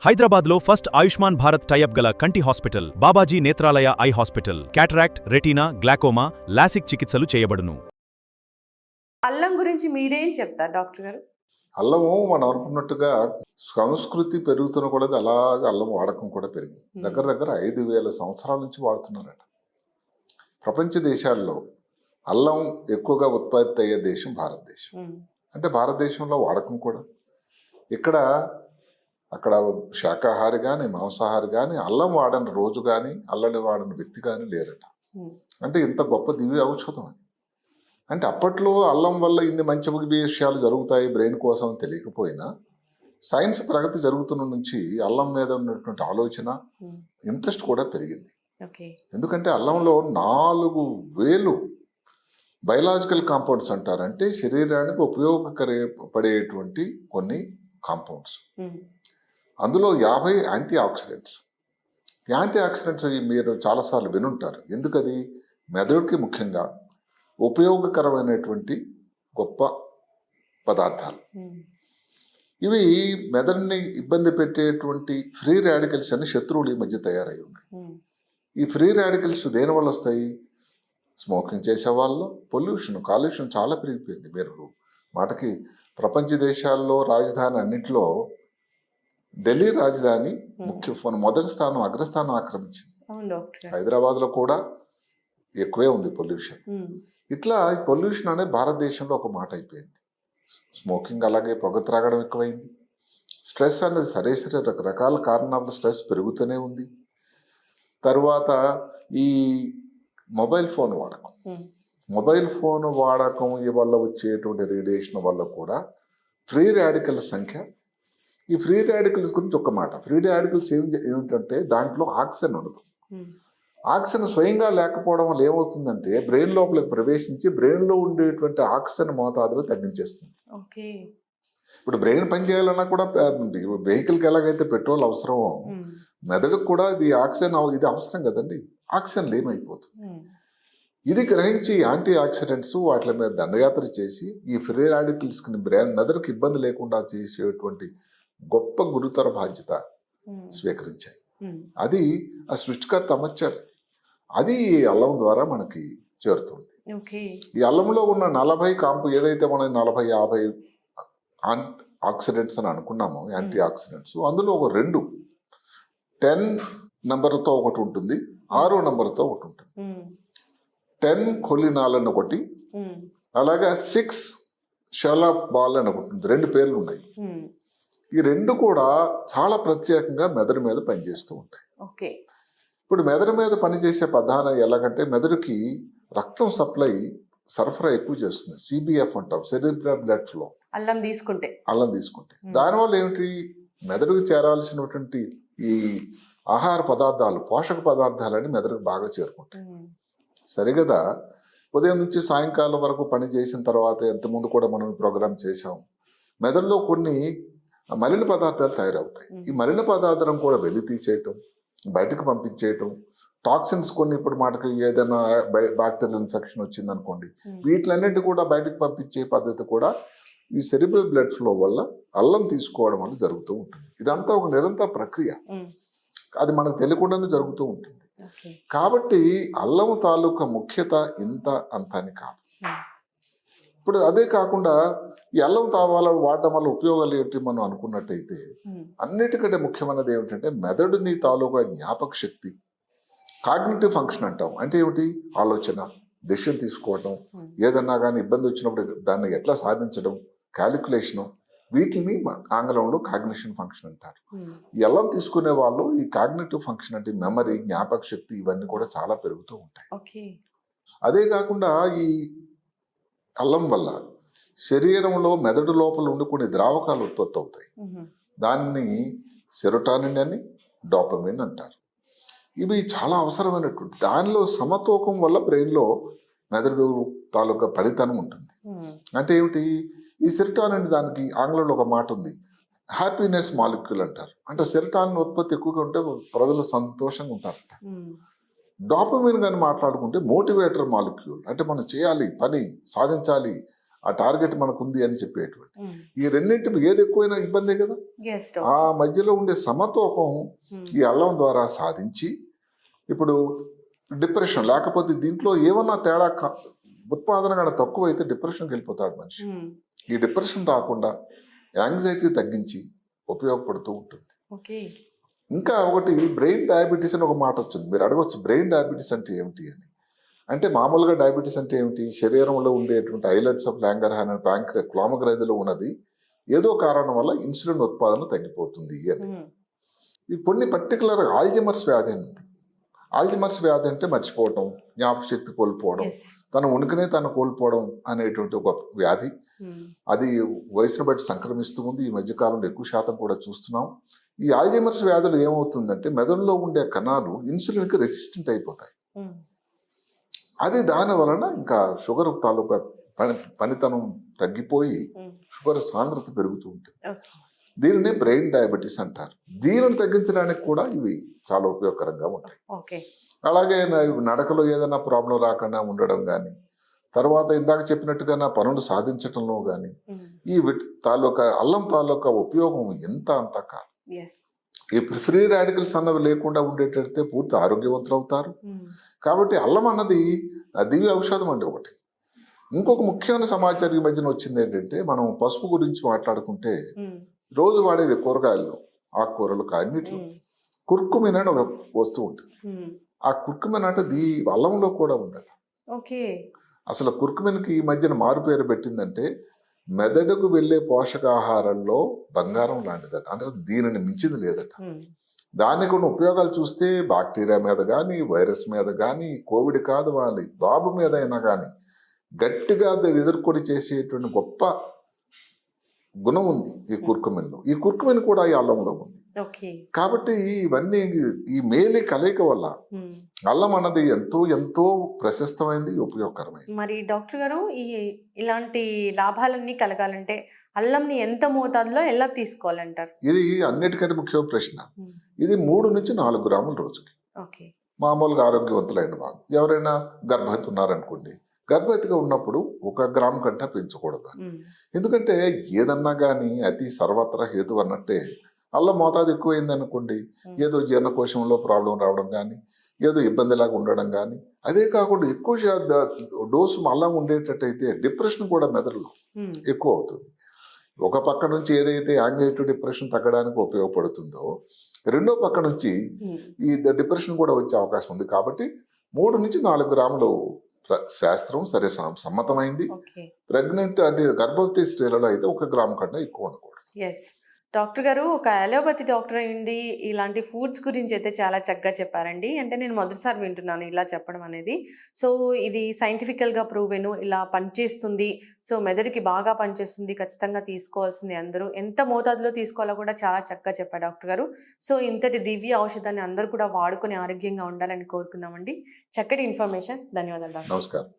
హైదరాబాద్లో first Ayushman Bharat tie up గల కంటి hospital Babaji Netralaya eye hospital. Cataract, retina, glaucoma, LASIK చికిత్సలు చేయబడును. అల్లం గురించి మీరేం చెప్తారు డాక్టర్ గారు? అల్లము మనం అనుకున్నట్టుగా సంస్కృతి పెరుగుతున్న కూడా అలాగే అల్లం వాడకం కూడా పెరిగింది. దగ్గర దగ్గర 5,000 సంవత్సరాల నుంచి వాడుతున్నారట. ప్రపంచ దేశాల్లో అల్లం ఎక్కువగా ఉత్పత్తి అయ్యే దేశం భారతదేశం. అంటే భారతదేశంలో వాడకం కూడా అక్కడ శాకాహారి కానీ మాంసాహారి కానీ అల్లం వాడని రోజు కానీ అల్లని వాడని వ్యక్తి కానీ లేరట. అంటే ఇంత గొప్ప దివ్య ఔషధం అది. అంటే అప్పట్లో అల్లం వల్ల ఇన్ని మంచి విషయాలు జరుగుతాయి బ్రెయిన్ కోసం తెలియకపోయినా సైన్స్ ప్రగతి జరుగుతున్న నుంచి అల్లం మీద ఉన్నటువంటి ఆలోచన ఇంట్రెస్ట్ కూడా పెరిగింది. ఎందుకంటే అల్లంలో 4,000 బయలాజికల్ కాంపౌండ్స్ అంటారు, అంటే శరీరానికి ఉపయోగపడేటువంటి కొన్ని కాంపౌండ్స్. అందులో 50 యాంటీ ఆక్సిడెంట్స్. యాంటీ ఆక్సిడెంట్స్ మీరు చాలాసార్లు వినుంటారు. ఎందుకది? మెదడుకి ముఖ్యంగా ఉపయోగకరమైనటువంటి గొప్ప పదార్థాలు ఇవి. మెదడుని ఇబ్బంది పెట్టేటువంటి ఫ్రీ రాడికల్స్ అని శత్రువులు ఈ మధ్య తయారై ఉన్నాయి. ఈ ఫ్రీ రాడికల్స్ దేనివల్ల వస్తాయి? స్మోకింగ్ చేసే వాళ్ళు, కాలుష్యం చాలా పెరిగిపోయింది. మీరు మాటకి ప్రపంచ దేశాల్లో రాజధాని అన్నింటిలో ఢిల్లీ రాజధాని మొదటి స్థానం, అగ్రస్థానం ఆక్రమించింది. హైదరాబాద్లో కూడా ఎక్కువే ఉంది పొల్యూషన్. ఇట్లా ఈ పొల్యూషన్ అనేది భారతదేశంలో ఒక మాట అయిపోయింది. స్మోకింగ్ అలాగే పొగ త్రాగడం ఎక్కువైంది. స్ట్రెస్ అనేది సరే రకరకాల కారణాల స్ట్రెస్ పెరుగుతూనే ఉంది. తర్వాత ఈ మొబైల్ ఫోన్ వాడకం వల్ల వచ్చేటువంటి రేడియేషన్ వల్ల కూడా ఫ్రీ రాడికల్స్ సంఖ్య. ఈ ఫ్రీ రాడికల్స్ గురించి ఒక మాట. ఫ్రీ రాడికల్స్ ఏమిటంటే దాంట్లో ఆక్సిజన్ ఉండదు. ఆక్సిజన్ స్వయంగా లేకపోవడం వల్ల ఏమవుతుందంటే బ్రెయిన్ లోపలికి ప్రవేశించి బ్రెయిన్లో ఉండేటువంటి ఆక్సిజన్ మోతాదులు తగ్గించేస్తుంది. ఇప్పుడు బ్రెయిన్ పనిచేయాలన్నా కూడా వెహికల్కి ఎలాగైతే పెట్రోల్ అవసరమో మెదడుకు కూడా ఇది ఆక్సిజన్ ఇది అవసరం కదండి. ఆక్సిజన్ ఏమైపోతుంది. ఇది గ్రహించి యాంటీ ఆక్సిడెంట్స్ వాటి మీద దండయాత్ర చేసి ఈ ఫ్రీ రాడికల్స్కి మెదడుకి ఇబ్బంది లేకుండా చేసేటువంటి గొప్ప గురుతర బాధ్యత స్వీకరించాయి. అది ఆ సృష్టికర్త అమర్చాడు. అది అల్లం ద్వారా మనకి చేరుతుంది. ఈ అల్లంలో ఉన్న 40 ఏదైతే మనం 40-50 ఆక్సిడెంట్స్ అని అనుకున్నామో యాంటీ ఆక్సిడెంట్స్, అందులో ఒక 2 10 నెంబర్తో ఒకటి ఉంటుంది, 6 నెంబర్తో ఒకటి ఉంటుంది. 10 కొలినాల్ అని ఒకటి, అలాగే 6 షలాప్ బాల్ అని ఒకటి ఉంటుంది. 2 పేర్లు ఉన్నాయి. ఈ 2 కూడా చాలా ప్రత్యేకంగా మెదడు మీద పనిచేస్తూ ఉంటాయి. ఇప్పుడు మెదడు మీద పనిచేసే ప్రధాన ఎలాగంటే మెదడుకి రక్తం సరఫరా ఎక్కువ చేస్తుంది. సిబిఎఫ్ అంటాం, సెరిబ్రల్ బ్లడ్ ఫ్లో. అల్లం తీసుకుంటే దానివల్ల ఏమిటి? మెదడుకు చేరాల్సినటువంటి ఈ ఆహార పదార్థాలు, పోషక పదార్థాలని మెదడుకు బాగా చేరుకుంటాయి. సరిగదా ఉదయం నుంచి సాయంకాలం వరకు పని చేసిన తర్వాత ఎంతమంది కూడా మనం ప్రోగ్రామ్ చేసాం, మెదడులో కొన్ని మలిన పదార్థాలు తయారవుతాయి. ఈ మలిన పదార్థాలను కూడా వెళ్లి తీసేయటం, బయటకు పంపించేయటం, టాక్సిన్స్ కొన్ని ఇప్పుడు మాటకి ఏదైనా బ్యాక్టీరియల్ ఇన్ఫెక్షన్ వచ్చిందనుకోండి, వీటిలన్నింటి కూడా బయటకు పంపించే పద్ధతి కూడా ఈ సెరిబ్రల్ బ్లడ్ ఫ్లో వల్ల అల్లం తీసుకోవడం వల్ల జరుగుతూ ఉంటుంది. ఇదంతా ఒక నిరంతర ప్రక్రియ, అది మనకు తెలియకుండానే జరుగుతూ ఉంటుంది. కాబట్టి అల్లం తాలూకా ముఖ్యత ఇంత అంత అని కాదు. ఇప్పుడు అదే కాకుండా ఈ అల్లం వాడడం వల్ల ఉపయోగాలు ఏంటి మనం అనుకున్నట్టయితే అన్నిటికంటే ముఖ్యమైనది ఏమిటంటే మెదడుని తాలూకా జ్ఞాపక శక్తి, కాగ్నిటివ్ ఫంక్షన్ అంటాం. అంటే ఏమిటి? ఆలోచన, డెసిషన్ తీసుకోవడం, ఏదన్నా కానీ ఇబ్బంది వచ్చినప్పుడు దాన్ని ఎట్లా సాధించడం, క్యాలిక్యులేషను, వీటిని ఆంగ్లంలో కాగ్నిషన్ ఫంక్షన్ అంటారు. ఈ అల్లం తీసుకునే వాళ్ళు ఈ కాగ్నిటివ్ ఫంక్షన్ అంటే మెమరీ, జ్ఞాపక శక్తి ఇవన్నీ కూడా చాలా పెరుగుతూ ఉంటాయి. అదే కాకుండా ఈ అల్లం వల్ల శరీరంలో మెదడు లోపల ఉండి కొన్ని ద్రావకాలు ఉత్పత్తి అవుతాయి. దాన్ని సెరోటానిన్ అని, డోపమిన్ అంటారు. ఇవి చాలా అవసరమైనటువంటి దానిలో సమతూకం వల్ల బ్రెయిన్లో మెదడు తాలూకా ఫలితనం ఉంటుంది. అంటే ఏమిటి? ఈ సెరోటానిన్ దానికి ఆంగ్లంలో ఒక మాట ఉంది, హ్యాపీనెస్ మాలిక్యూల్ అంటారు. అంటే సెరోటానిన్ ఉత్పత్తి ఎక్కువగా ఉంటే ప్రజలు సంతోషంగా ఉంటారట. డోపమిన్ కానీ మాట్లాడుకుంటే మోటివేటర్ మాలిక్యూల్, అంటే మనం చేయాలి, పని సాధించాలి ఆ టార్గెట్ మనకు ఉంది అని చెప్పేటువంటి ఈ రెండింటి ఏది ఎక్కువైనా ఇబ్బందే కదా. ఎస్ ఆ మధ్యలో ఉండే సమతూకం ఈ అల్లం ద్వారా సాధించి ఇప్పుడు డిప్రెషన్ లేకపోతే దీంట్లో ఏమన్నా తేడా ఉత్పాదన కూడా తక్కువ అయితే డిప్రెషన్కి వెళ్ళిపోతాడు మనిషి. ఈ డిప్రెషన్ రాకుండా యాంగ్జైటీ తగ్గించి ఉపయోగపడుతూ ఉంటుంది. ఇంకా ఒకటి బ్రెయిన్ డయాబెటీస్ అని ఒక మాట వచ్చింది. మీరు అడగవచ్చు బ్రెయిన్ డయాబెటీస్ అంటే ఏమిటి అని. అంటే మామూలుగా డయాబెటీస్ అంటే ఏమిటి, శరీరంలో ఉండేటువంటి ఐలెట్స్ ఆఫ్ లాంగర్హాన్ అనే క్లోమగ్రంథిలో ఉన్నది ఏదో కారణం వల్ల ఇన్సులిన్ ఉత్పాదన తగ్గిపోతుంది అని. ఈ కొన్ని పర్టికులర్ ఆల్జీమర్స్ వ్యాధి అని ఉంది. ఆల్జీమర్స్ వ్యాధి అంటే మర్చిపోవటం, జ్ఞాపకశక్తి కోల్పోవడం, తన ఉనికినే తను కోల్పోవడం అనేటువంటి ఒక వ్యాధి. అది వయసును బట్టి సంక్రమిస్తూ ఉంది. ఈ మధ్యకాలంలో ఎక్కువ శాతం కూడా చూస్తున్నాం. ఈ ఆల్జీమర్స్ వ్యాధులు ఏమవుతుందంటే మెదడులో ఉండే కణాలు ఇన్సులిన్కి రెసిస్టెంట్ అయిపోతాయి. అది దాని వలన ఇంకా షుగర్ తాలూకా పనితనం తగ్గిపోయి షుగర్ సాంద్రత పెరుగుతూ ఉంటుంది. దీనిని బ్రెయిన్ డయాబెటీస్ అంటారు. దీనిని తగ్గించడానికి కూడా ఇవి చాలా ఉపయోగకరంగా ఉంటాయి. అలాగే నడకలో ఏదైనా ప్రాబ్లం రాకుండా ఉండడం కానీ, తర్వాత ఇందాక చెప్పినట్టుగా నా పనులు సాధించటంలో కానీ ఈ అల్లం తాలూకా ఉపయోగం ఎంత అంత కాదు. ఈ ఫ్రీ రాడికల్స్ అన్నవి లేకుండా ఉండేటట్టే పూర్తి ఆరోగ్యవంతులు అవుతారు. కాబట్టి అల్లం అన్నది దివ్య ఔషధం అండి ఒకటి. ఇంకొక ముఖ్యమైన సమాచారం ఈ మధ్యన వచ్చింది ఏంటంటే, మనం పసుపు గురించి మాట్లాడుకుంటే రోజు వాడేది కూరగాయలు, ఆకుకూరలు అన్నిట్లో కుర్కుమిన్ అని ఒక వస్తువు ఉంటుంది. ఆ కుర్కుమిన్ అంటే అల్లంలో కూడా ఉందట. అసలు కుర్కుమిన్కి ఈ మధ్యన మారు పేరు పెట్టిందంటే మెదడుకు వెళ్ళే పోషకాహారంలో బంగారం లాంటిదట. అంటే దీనిని మించింది లేదట. దానికి కొన్ని ఉపయోగాలు చూస్తే బాక్టీరియా మీద కానీ, వైరస్ మీద కానీ, కోవిడ్ కాదు వాళ్ళ బాబు మీద అయినా కానీ గట్టిగా ఎదుర్కొని చేసేటువంటి గొప్ప గుణం ఉంది ఈ కుర్కుమిన్లో. ఈ కుర్కుమిన్ కూడా ఈ అల్లంలో ఉంది. కాబట్టి ఇవన్నీ ఈ మేలి కలయిక వల్ల అల్లం అన్నది ఎంతో ఎంతో ప్రశస్తమైంది, ఉపయోగకరమైంది. మరి డాక్టర్ గారు, ఇలాంటి లాభాలన్నీ కలగాలంటే అల్లంని ఎంత మోతాదులో ఎలా తీసుకోవాలంటారు? ఇది అన్నిటికంటే ముఖ్యమైన ప్రశ్న. ఇది 3 నుంచి 4 గ్రాముల రోజుకి. మామూలుగా ఆరోగ్యవంతులైన వాళ్ళు ఎవరైనా గర్భవతి ఉన్నారనుకోండి, గర్భవతిగా ఉన్నప్పుడు 1 గ్రాము కంటే పెంచకూడదు. ఎందుకంటే ఏదన్నా కానీ అతి సర్వత్రా హేతు అన్నట్టే అల్లం మోతాదు ఎక్కువైంది అనుకోండి, ఏదో జీర్ణకోశంలో ప్రాబ్లం రావడం కానీ, ఏదో ఇబ్బందిలాగా ఉండడం కానీ, అదే కాకుండా ఎక్కువ డోసు అల్లం ఉండేటట్టయితే డిప్రెషన్ కూడా మెదడులో ఎక్కువ అవుతుంది. ఒక పక్క నుంచి ఏదైతే యాంగ్జైటీ డిప్రెషన్ తగ్గడానికి ఉపయోగపడుతుందో, రెండో పక్క నుంచి ఈ డిప్రెషన్ కూడా వచ్చే అవకాశం ఉంది. కాబట్టి 3 నుంచి 4 గ్రాములు శాస్త్రం సరే సమ్మతమైంది. ప్రెగ్నెంట్ అంటే గర్భవతి స్త్రీలలో అయితే 1 గ్రాము కన్నా ఎక్కువ ఉండకూడదు. డాక్టర్ గారు, ఒక అలోపతి డాక్టర్ అయ్యండి ఇలాంటి ఫుడ్స్ గురించి అయితే చాలా చక్కగా చెప్పారండి. అంటే నేను మొదటిసారి వింటున్నాను ఇలా చెప్పడం అనేది. సో ఇది సైంటిఫికల్గా ప్రూవెను, ఇలా పనిచేస్తుంది. సో మెదడుకి బాగా పనిచేస్తుంది, ఖచ్చితంగా తీసుకోవాల్సింది. అందరూ ఎంత మోతాదులో తీసుకోవాలో కూడా చాలా చక్కగా చెప్పారు డాక్టర్ గారు. సో ఇంతటి దివ్య ఔషధాన్ని అందరూ కూడా వాడుకొని ఆరోగ్యంగా ఉండాలని కోరుకుందామండి. చక్కటి ఇన్ఫర్మేషన్. ధన్యవాదాలు డాక్టర్. నమస్కారం.